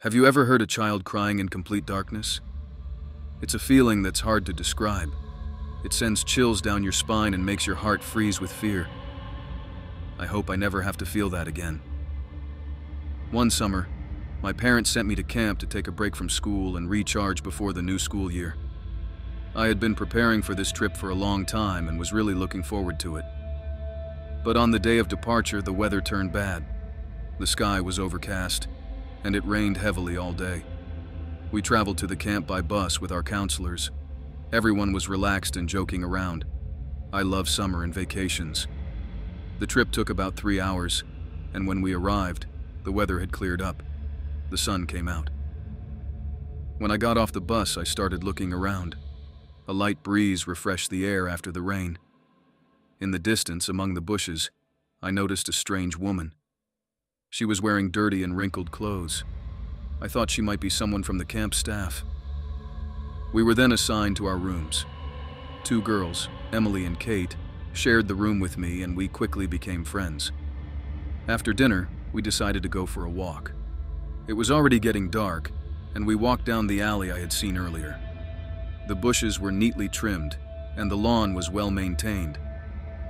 Have you ever heard a child crying in complete darkness? It's a feeling that's hard to describe. It sends chills down your spine and makes your heart freeze with fear. I hope I never have to feel that again. One summer, my parents sent me to camp to take a break from school and recharge before the new school year. I had been preparing for this trip for a long time and was really looking forward to it. But on the day of departure, the weather turned bad. The sky was overcast, and it rained heavily all day. We traveled to the camp by bus with our counselors. Everyone was relaxed and joking around. I love summer and vacations. The trip took about 3 hours, and when we arrived, the weather had cleared up. The sun came out. When I got off the bus, I started looking around. A light breeze refreshed the air after the rain. In the distance, among the bushes, I noticed a strange woman. She was wearing dirty and wrinkled clothes. I thought she might be someone from the camp staff. We were then assigned to our rooms. 2 girls, Emily and Kate, shared the room with me, and we quickly became friends. After dinner, we decided to go for a walk. It was already getting dark, and we walked down the alley I had seen earlier. The bushes were neatly trimmed, and the lawn was well maintained.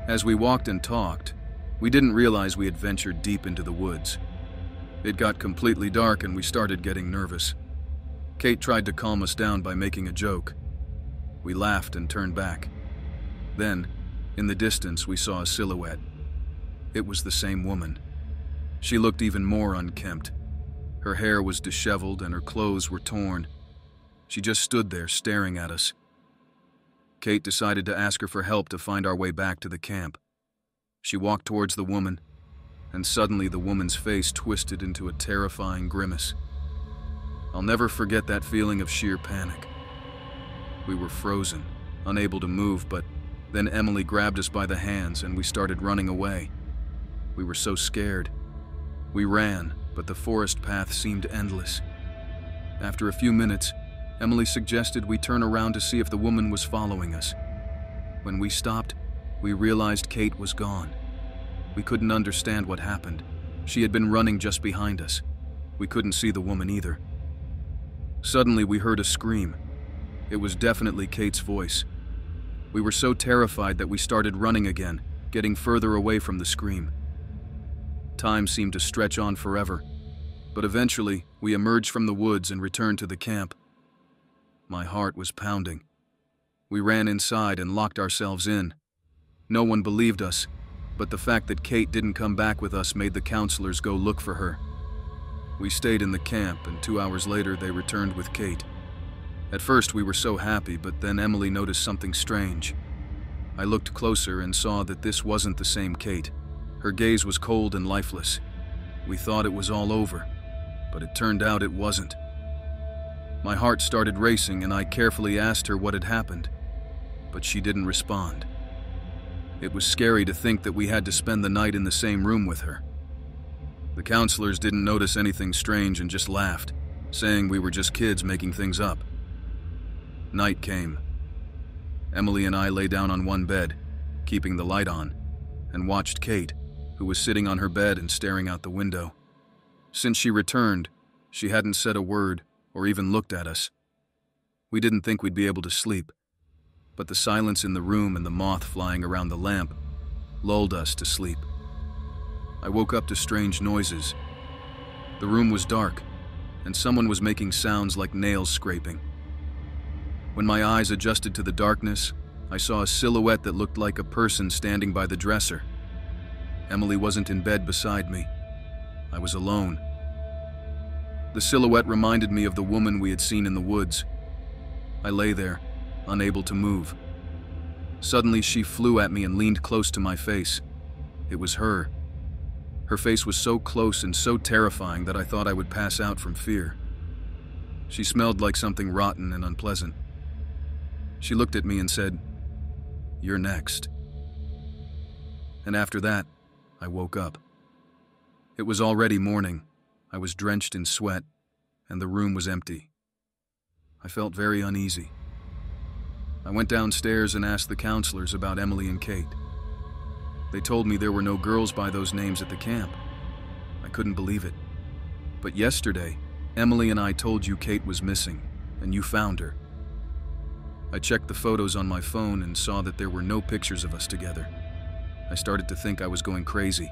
As we walked and talked, we didn't realize we had ventured deep into the woods. It got completely dark and we started getting nervous. Kate tried to calm us down by making a joke. We laughed and turned back. Then, in the distance, we saw a silhouette. It was the same woman. She looked even more unkempt. Her hair was disheveled and her clothes were torn. She just stood there staring at us. Kate decided to ask her for help to find our way back to the camp. She walked towards the woman, and suddenly the woman's face twisted into a terrifying grimace. I'll never forget that feeling of sheer panic. We were frozen, unable to move, but then Emily grabbed us by the hands and we started running away. We were so scared. We ran, but the forest path seemed endless. After a few minutes, Emily suggested we turn around to see if the woman was following us. When we stopped, we realized Kate was gone. We couldn't understand what happened. She had been running just behind us. We couldn't see the woman either. Suddenly, we heard a scream. It was definitely Kate's voice. We were so terrified that we started running again, getting further away from the scream. Time seemed to stretch on forever, but eventually, we emerged from the woods and returned to the camp. My heart was pounding. We ran inside and locked ourselves in. No one believed us, but the fact that Kate didn't come back with us made the counselors go look for her. We stayed in the camp, and 2 hours later they returned with Kate. At first we were so happy, but then Emily noticed something strange. I looked closer and saw that this wasn't the same Kate. Her gaze was cold and lifeless. We thought it was all over, but it turned out it wasn't. My heart started racing and I carefully asked her what had happened, but she didn't respond. It was scary to think that we had to spend the night in the same room with her. The counselors didn't notice anything strange and just laughed, saying we were just kids making things up. Night came. Emily and I lay down on one bed, keeping the light on, and watched Kate, who was sitting on her bed and staring out the window. Since she returned, she hadn't said a word or even looked at us. We didn't think we'd be able to sleep, but the silence in the room and the moth flying around the lamp lulled us to sleep. I woke up to strange noises. The room was dark, and someone was making sounds like nails scraping. When my eyes adjusted to the darkness, I saw a silhouette that looked like a person standing by the dresser. Emily wasn't in bed beside me. I was alone. The silhouette reminded me of the woman we had seen in the woods. I lay there, unable to move. Suddenly, she flew at me and leaned close to my face. It was her. Her face was so close and so terrifying that I thought I would pass out from fear. She smelled like something rotten and unpleasant. She looked at me and said, "You're next." And after that, I woke up. It was already morning. I was drenched in sweat, and the room was empty. I felt very uneasy. I went downstairs and asked the counselors about Emily and Kate. They told me there were no girls by those names at the camp. I couldn't believe it. But yesterday, Emily and I told you Kate was missing, and you found her. I checked the photos on my phone and saw that there were no pictures of us together. I started to think I was going crazy.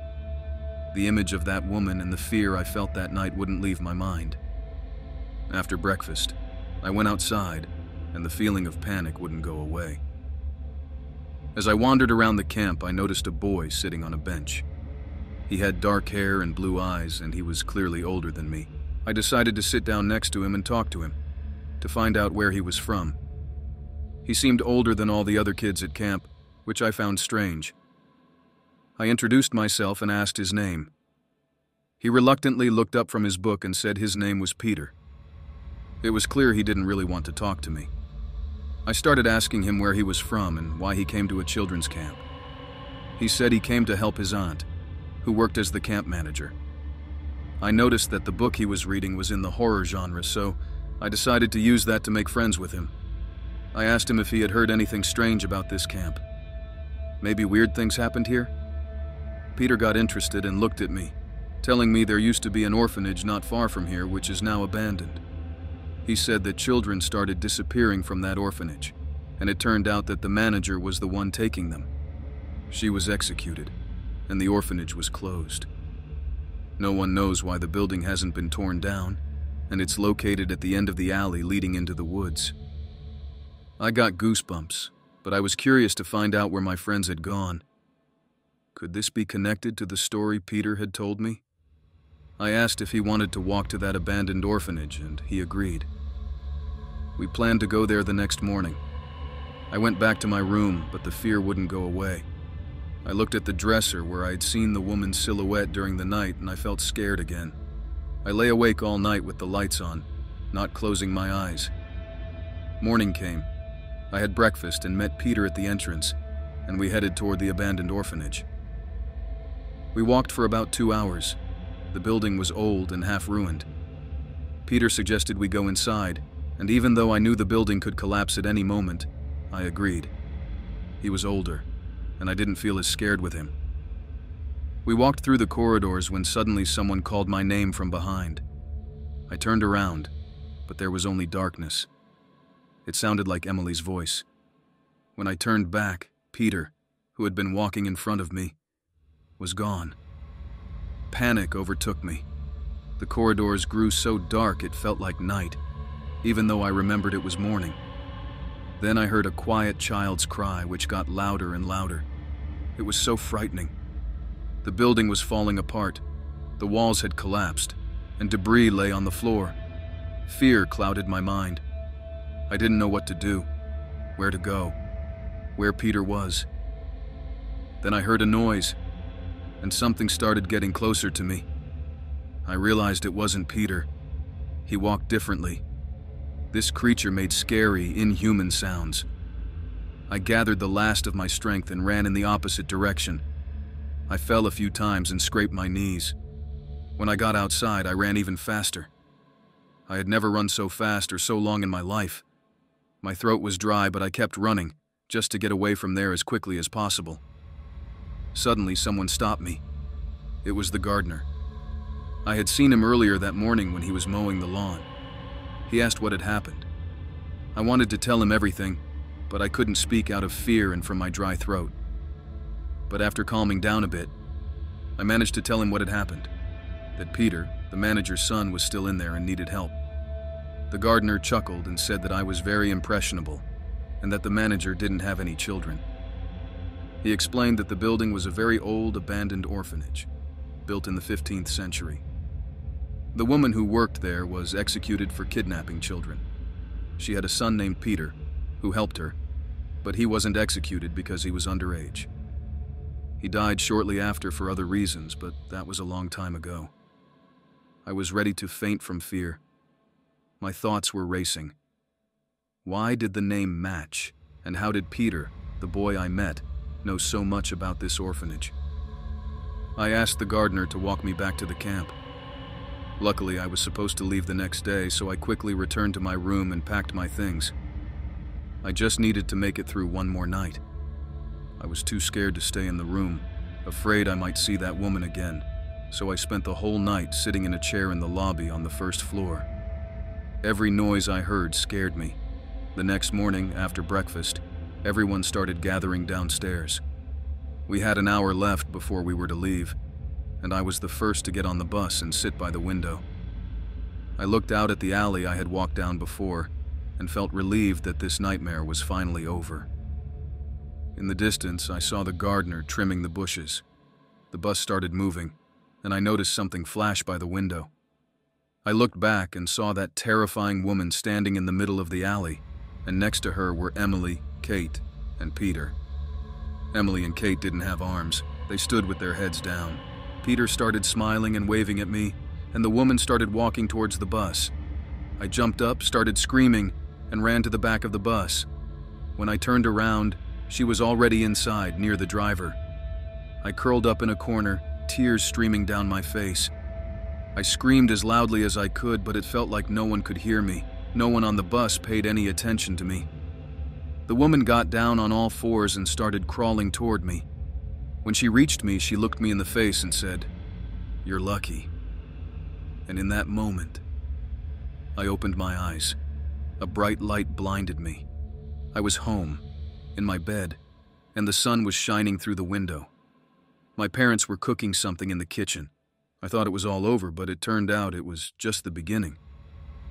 The image of that woman and the fear I felt that night wouldn't leave my mind. After breakfast, I went outside, and the feeling of panic wouldn't go away. As I wandered around the camp, I noticed a boy sitting on a bench. He had dark hair and blue eyes, and he was clearly older than me. I decided to sit down next to him and talk to him, to find out where he was from. He seemed older than all the other kids at camp, which I found strange. I introduced myself and asked his name. He reluctantly looked up from his book and said his name was Peter. It was clear he didn't really want to talk to me. I started asking him where he was from and why he came to a children's camp. He said he came to help his aunt, who worked as the camp manager. I noticed that the book he was reading was in the horror genre, so I decided to use that to make friends with him. I asked him if he had heard anything strange about this camp. Maybe weird things happened here? Peter got interested and looked at me, telling me there used to be an orphanage not far from here which is now abandoned. He said that children started disappearing from that orphanage, and it turned out that the manager was the one taking them. She was executed, and the orphanage was closed. No one knows why the building hasn't been torn down, and it's located at the end of the alley leading into the woods. I got goosebumps, but I was curious to find out where my friends had gone. Could this be connected to the story Peter had told me? I asked if he wanted to walk to that abandoned orphanage, and he agreed. We planned to go there the next morning. I went back to my room, but the fear wouldn't go away. I looked at the dresser where I had seen the woman's silhouette during the night, and I felt scared again. I lay awake all night with the lights on, not closing my eyes. Morning came. I had breakfast and met Peter at the entrance, and we headed toward the abandoned orphanage. We walked for about 2 hours. The building was old and half ruined. Peter suggested we go inside, and even though I knew the building could collapse at any moment, I agreed. He was older, and I didn't feel as scared with him. We walked through the corridors when suddenly someone called my name from behind. I turned around, but there was only darkness. It sounded like Emily's voice. When I turned back, Peter, who had been walking in front of me, was gone. Panic overtook me. The corridors grew so dark it felt like night, even though I remembered it was morning. Then I heard a quiet child's cry, which got louder and louder. It was so frightening. The building was falling apart. The walls had collapsed, and debris lay on the floor. Fear clouded my mind. I didn't know what to do, where to go, where Peter was. Then I heard a noise, and something started getting closer to me. I realized it wasn't Peter. He walked differently. This creature made scary, inhuman sounds. I gathered the last of my strength and ran in the opposite direction. I fell a few times and scraped my knees. When I got outside, I ran even faster. I had never run so fast or so long in my life. My throat was dry, but I kept running, just to get away from there as quickly as possible. Suddenly, someone stopped me. It was the gardener. I had seen him earlier that morning when he was mowing the lawn. He asked what had happened. I wanted to tell him everything, but I couldn't speak out of fear and from my dry throat. But after calming down a bit, I managed to tell him what had happened, that Peter, the manager's son, was still in there and needed help. The gardener chuckled and said that I was very impressionable and that the manager didn't have any children. He explained that the building was a very old, abandoned orphanage, built in the 15th century. The woman who worked there was executed for kidnapping children. She had a son named Peter, who helped her, but he wasn't executed because he was underage. He died shortly after for other reasons, but that was a long time ago. I was ready to faint from fear. My thoughts were racing. Why did the name match, and how did Peter, the boy I met, know so much about this orphanage? I asked the gardener to walk me back to the camp. Luckily, I was supposed to leave the next day, so I quickly returned to my room and packed my things. I just needed to make it through one more night. I was too scared to stay in the room, afraid I might see that woman again. so I spent the whole night sitting in a chair in the lobby on the first floor. Every noise I heard scared me. The next morning, after breakfast, everyone started gathering downstairs. We had an hour left before we were to leave, and I was the first to get on the bus and sit by the window. I looked out at the alley I had walked down before and felt relieved that this nightmare was finally over. In the distance, I saw the gardener trimming the bushes. The bus started moving, and I noticed something flash by the window. I looked back and saw that terrifying woman standing in the middle of the alley, and next to her were Emily, Kate, and Peter. Emily and Kate didn't have arms. They stood with their heads down. Peter started smiling and waving at me, and the woman started walking towards the bus. I jumped up, started screaming, and ran to the back of the bus. When I turned around, she was already inside, near the driver. I curled up in a corner, tears streaming down my face. I screamed as loudly as I could, but it felt like no one could hear me. No one on the bus paid any attention to me. The woman got down on all fours and started crawling toward me. When she reached me, she looked me in the face and said, "You're lucky." And in that moment, I opened my eyes. A bright light blinded me. I was home, in my bed, and the sun was shining through the window. My parents were cooking something in the kitchen. I thought it was all over, but it turned out it was just the beginning.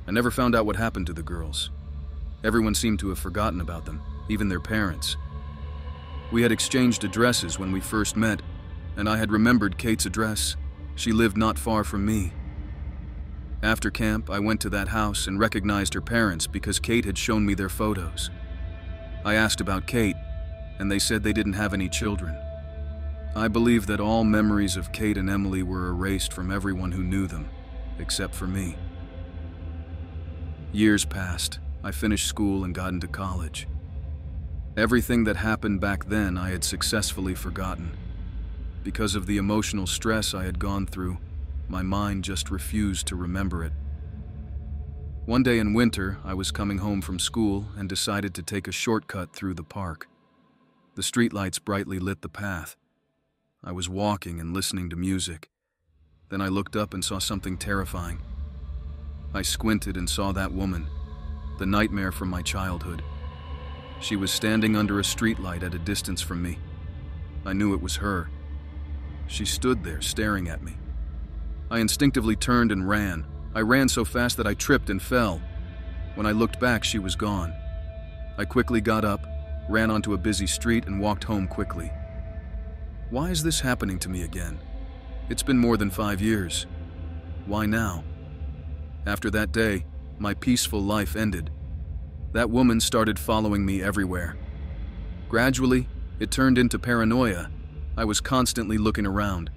I never found out what happened to the girls. Everyone seemed to have forgotten about them, even their parents. We had exchanged addresses when we first met, and I had remembered Kate's address. She lived not far from me. After camp, I went to that house and recognized her parents because Kate had shown me their photos. I asked about Kate, and they said they didn't have any children. I believe that all memories of Kate and Emily were erased from everyone who knew them, except for me. Years passed. I finished school and got into college. Everything that happened back then I had successfully forgotten. Because of the emotional stress I had gone through, my mind just refused to remember it. One day in winter, I was coming home from school and decided to take a shortcut through the park. The streetlights brightly lit the path. I was walking and listening to music. Then I looked up and saw something terrifying. I squinted and saw that woman, the nightmare from my childhood. She was standing under a streetlight at a distance from me. I knew it was her. She stood there staring at me. I instinctively turned and ran. I ran so fast that I tripped and fell. When I looked back, she was gone. I quickly got up, ran onto a busy street, and walked home quickly. Why is this happening to me again? It's been more than 5 years. Why now? After that day, my peaceful life ended. That woman started following me everywhere. Gradually, it turned into paranoia. I was constantly looking around.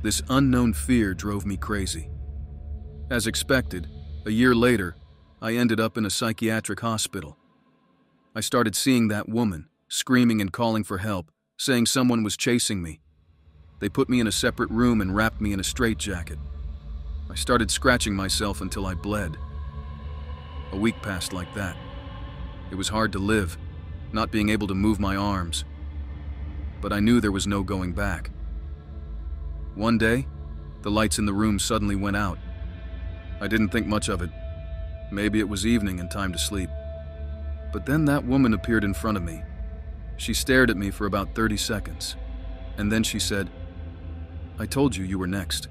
This unknown fear drove me crazy. As expected, a year later, I ended up in a psychiatric hospital. I started seeing that woman, screaming and calling for help, saying someone was chasing me. They put me in a separate room and wrapped me in a straitjacket. I started scratching myself until I bled. A week passed like that. It was hard to live, not being able to move my arms. But I knew there was no going back. One day, the lights in the room suddenly went out. I didn't think much of it. Maybe it was evening and time to sleep. But then that woman appeared in front of me. She stared at me for about 30 seconds. And then she said, "I told you you were next."